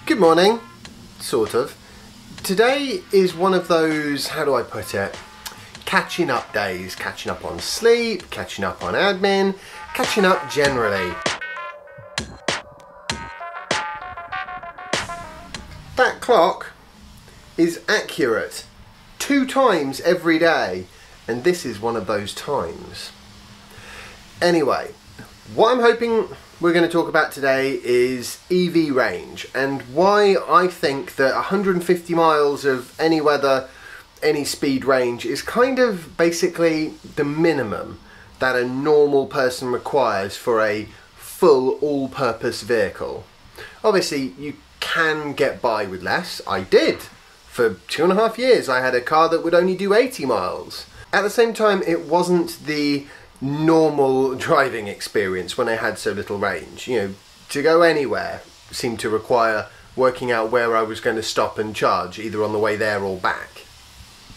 Good morning, sort of. Today is one of those, how do I put it, catching up days. Catching up on sleep, catching up on admin, catching up generally. That clock is accurate 2 times every day, and this is one of those times. Anyway, what I'm hoping we're going to talk about today is EV range and why I think that 150 miles of any weather, any speed range is kind of basically the minimum that a normal person requires for a full all-purpose vehicle. Obviously you can get by with less. I did. For 2.5 years I had a car that would only do 80 miles. At the same time, it wasn't the normal driving experience when I had so little range. You know, to go anywhere seemed to require working out where I was going to stop and charge, either on the way there or back.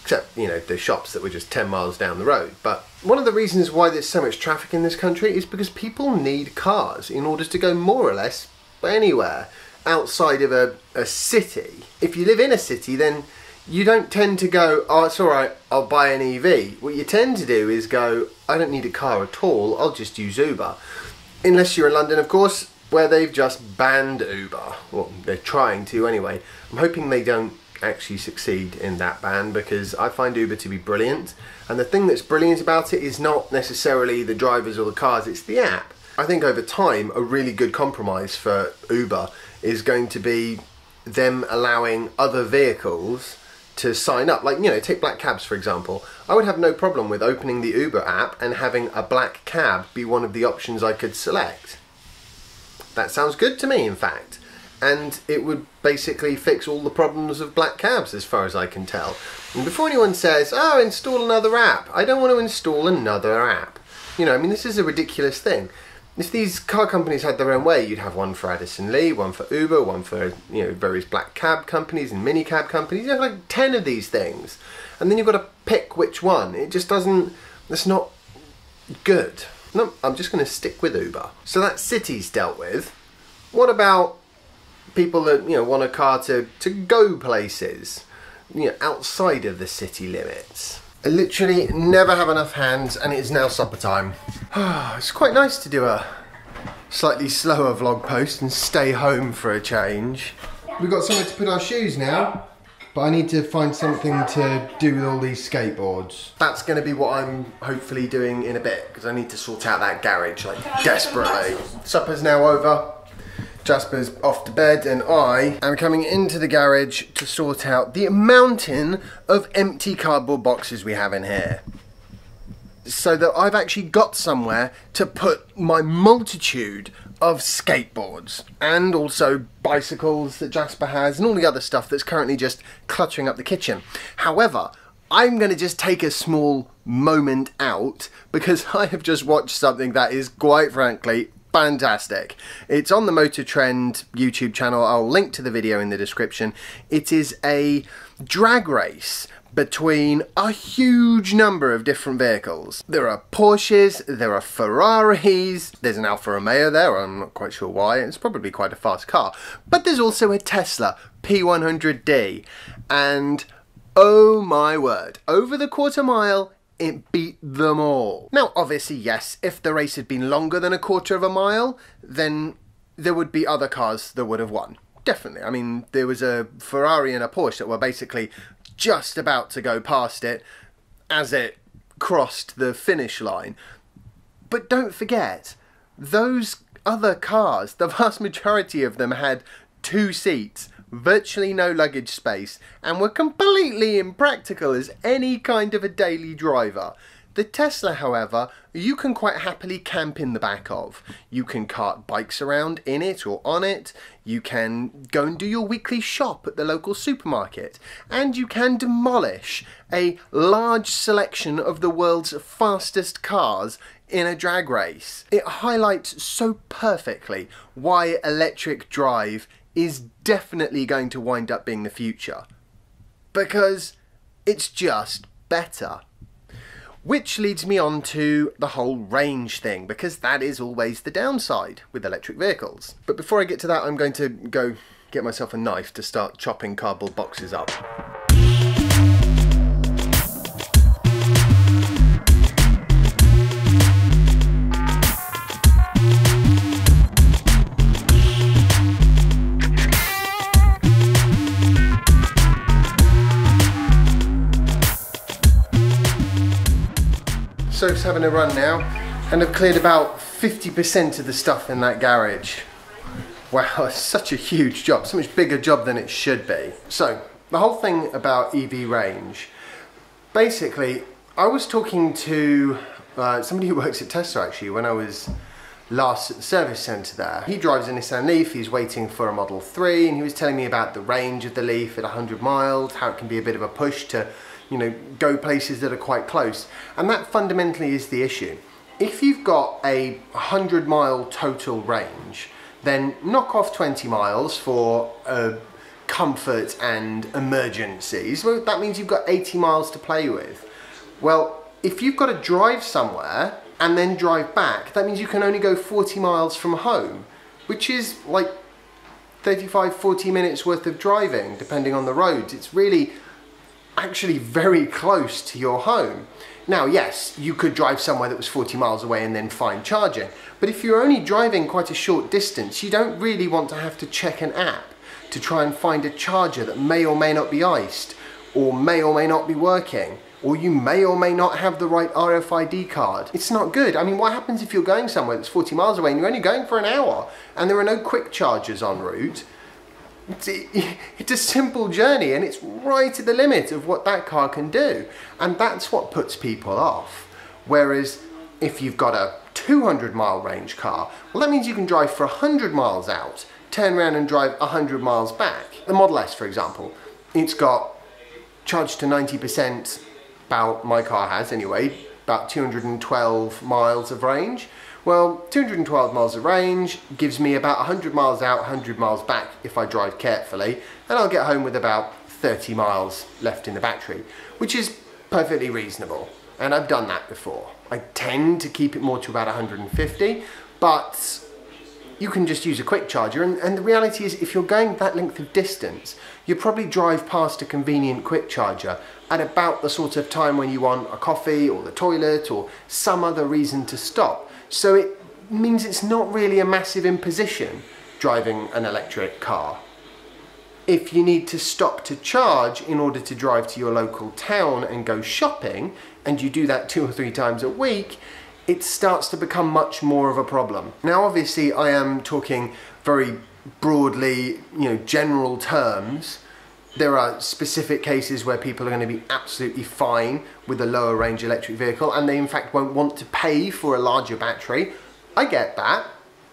Except, you know, the shops that were just 10 miles down the road. But one of the reasons why there's so much traffic in this country is because people need cars in order to go more or less anywhere outside of a city. If you live in a city, then you don't tend to go, oh, it's alright, I'll buy an EV. What you tend to do is go, I don't need a car at all, I'll just use Uber. Unless you're in London, of course, where they've just banned Uber. Well, they're trying to anyway. I'm hoping they don't actually succeed in that ban, because I find Uber to be brilliant. And the thing that's brilliant about it is not necessarily the drivers or the cars, it's the app. I think over time, a really good compromise for Uber is going to be them allowing other vehicles to sign up. Like, you know, take black cabs for example. I would have no problem with opening the Uber app and having a black cab be one of the options I could select. That sounds good to me, in fact. And it would basically fix all the problems of black cabs as far as I can tell. And before anyone says, oh, install another app, I don't want to install another app. You know, I mean, this is a ridiculous thing. If these car companies had their own way, you'd have one for Addison Lee, one for Uber, one for, you know, various black cab companies and mini cab companies. You have like 10 of these things. And then you've got to pick which one. It just doesn't, it's not good. No, I'm just going to stick with Uber. So that's cities dealt with. What about people that, you know, want a car to go places, you know, outside of the city limits? I literally never have enough hands, and it is now supper time. It's quite nice to do a slightly slower vlog post and stay home for a change. We've got somewhere to put our shoes now, but I need to find something to do with all these skateboards. That's going to be what I'm hopefully doing in a bit, because I need to sort out that garage, like, desperately. Supper's now over. Jasper's off to bed, and I am coming into the garage to sort out the mountain of empty cardboard boxes we have in here, so that I've actually got somewhere to put my multitude of skateboards and also bicycles that Jasper has and all the other stuff that's currently just cluttering up the kitchen. However, I'm going to just take a small moment out because I have just watched something that is, quite frankly, fantastic. It's on the Motor Trend YouTube channel. I'll link to the video in the description. It is a drag race between a huge number of different vehicles. There are Porsches, there are Ferraris, there's an Alfa Romeo there, I'm not quite sure why, it's probably quite a fast car, but there's also a Tesla P100D, and oh my word, over the quarter mile, it beat them all. Now, obviously, yes, if the race had been longer than a quarter of a mile, then there would be other cars that would have won. Definitely. I mean, there was a Ferrari and a Porsche that were basically just about to go past it as it crossed the finish line. But don't forget, those other cars, the vast majority of them had 2 seats, virtually no luggage space, and were completely impractical as any kind of a daily driver. The Tesla, however, you can quite happily camp in the back of. You can cart bikes around in it or on it, you can go and do your weekly shop at the local supermarket, and you can demolish a large selection of the world's fastest cars in a drag race. It highlights so perfectly why electric drive is definitely going to wind up being the future, because it's just better. Which leads me on to the whole range thing, because that is always the downside with electric vehicles. But before I get to that, I'm going to go get myself a knife to start chopping cardboard boxes up. So it's having a run now, and I've cleared about 50% of the stuff in that garage. Wow, it's such a huge job, so much bigger job than it should be. So, the whole thing about EV range, basically, I was talking to somebody who works at Tesla actually when I was last at the service centre there. He drives a Nissan Leaf, he's waiting for a Model 3, and he was telling me about the range of the Leaf at 100 miles, how it can be a bit of a push to, you know, go places that are quite close. And that fundamentally is the issue. If you've got a 100-mile total range, then knock off 20 miles for comfort and emergencies. Well, that means you've got 80 miles to play with. Well, if you've got to drive somewhere and then drive back, that means you can only go 40 miles from home, which is like 35, 40 minutes worth of driving, depending on the roads. It's really actually very close to your home. Now, yes, you could drive somewhere that was 40 miles away and then find charging, but if you're only driving quite a short distance, you don't really want to have to check an app to try and find a charger that may or may not be iced, or may not be working, or you may or may not have the right RFID card. It's not good. I mean, what happens if you're going somewhere that's 40 miles away and you're only going for an hour and there are no quick chargers en route? It's a simple journey and it's right at the limit of what that car can do, and that's what puts people off. Whereas if you've got a 200-mile range car, well, that means you can drive for 100 miles out, turn around and drive 100 miles back. The Model S, for example, it's got charged to 90%, about, my car has anyway, about 212 miles of range. Well, 212 miles of range gives me about 100 miles out, 100 miles back if I drive carefully, and I'll get home with about 30 miles left in the battery, which is perfectly reasonable, and I've done that before. I tend to keep it more to about 150, but you can just use a quick charger, and the reality is if you're going that length of distance, you probably drive past a convenient quick charger at about the sort of time when you want a coffee or the toilet or some other reason to stop. So it means it's not really a massive imposition driving an electric car. If you need to stop to charge in order to drive to your local town and go shopping, and you do that 2 or 3 times a week, it starts to become much more of a problem. Now, obviously, I am talking very broadly, general terms. There are specific cases where people are going to be absolutely fine with a lower range electric vehicle, and they in fact won't want to pay for a larger battery. I get that,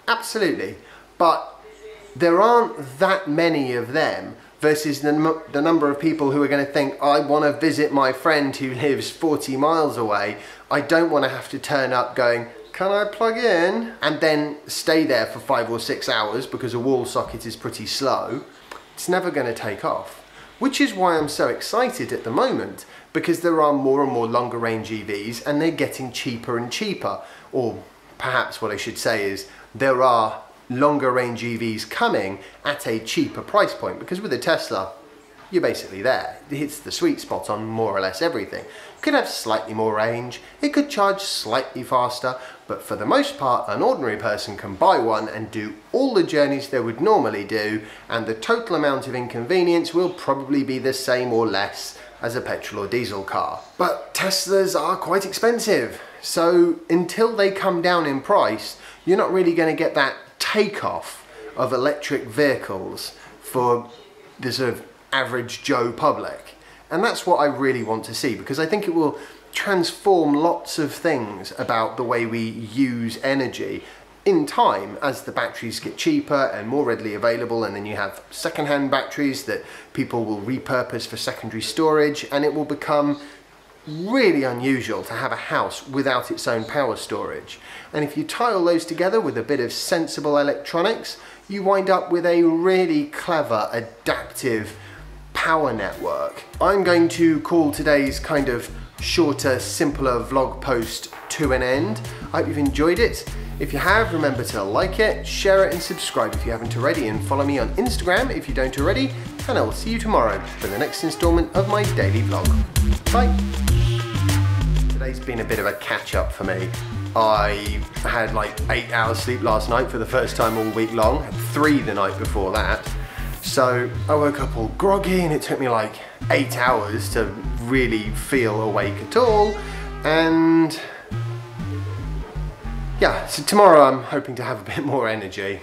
absolutely. But there aren't that many of them versus the number of people who are going to think, I want to visit my friend who lives 40 miles away. I don't want to have to turn up going, can I plug in? And then stay there for 5 or 6 hours because a wall socket is pretty slow. It's never going to take off. Which is why I'm so excited at the moment, because there are more and more longer range EVs and they're getting cheaper and cheaper. Or perhaps what I should say is there are longer range EVs coming at a cheaper price point, because with a Tesla, you're basically there. It hits the sweet spot on more or less everything. It could have slightly more range, it could charge slightly faster, but for the most part, an ordinary person can buy one and do all the journeys they would normally do, and the total amount of inconvenience will probably be the same or less as a petrol or diesel car. But Teslas are quite expensive, so until they come down in price, you're not really going to get that takeoff of electric vehicles for the sort of average Joe public. And that's what I really want to see, because I think it will transform lots of things about the way we use energy in time as the batteries get cheaper and more readily available, and then you have second-hand batteries that people will repurpose for secondary storage, and it will become really unusual to have a house without its own power storage. And if you tie all those together with a bit of sensible electronics, you wind up with a really clever, adaptive power network. I'm going to call today's kind of shorter, simpler vlog post to an end. I hope you've enjoyed it. If you have, remember to like it, share it and subscribe if you haven't already, and follow me on Instagram if you don't already, and I will see you tomorrow for the next instalment of my daily vlog. Bye! Today's been a bit of a catch up for me. I had like 8 hours sleep last night for the first time all week long, had 3 the night before that. So I woke up all groggy and it took me like 8 hours to really feel awake at all. And yeah, so tomorrow I'm hoping to have a bit more energy.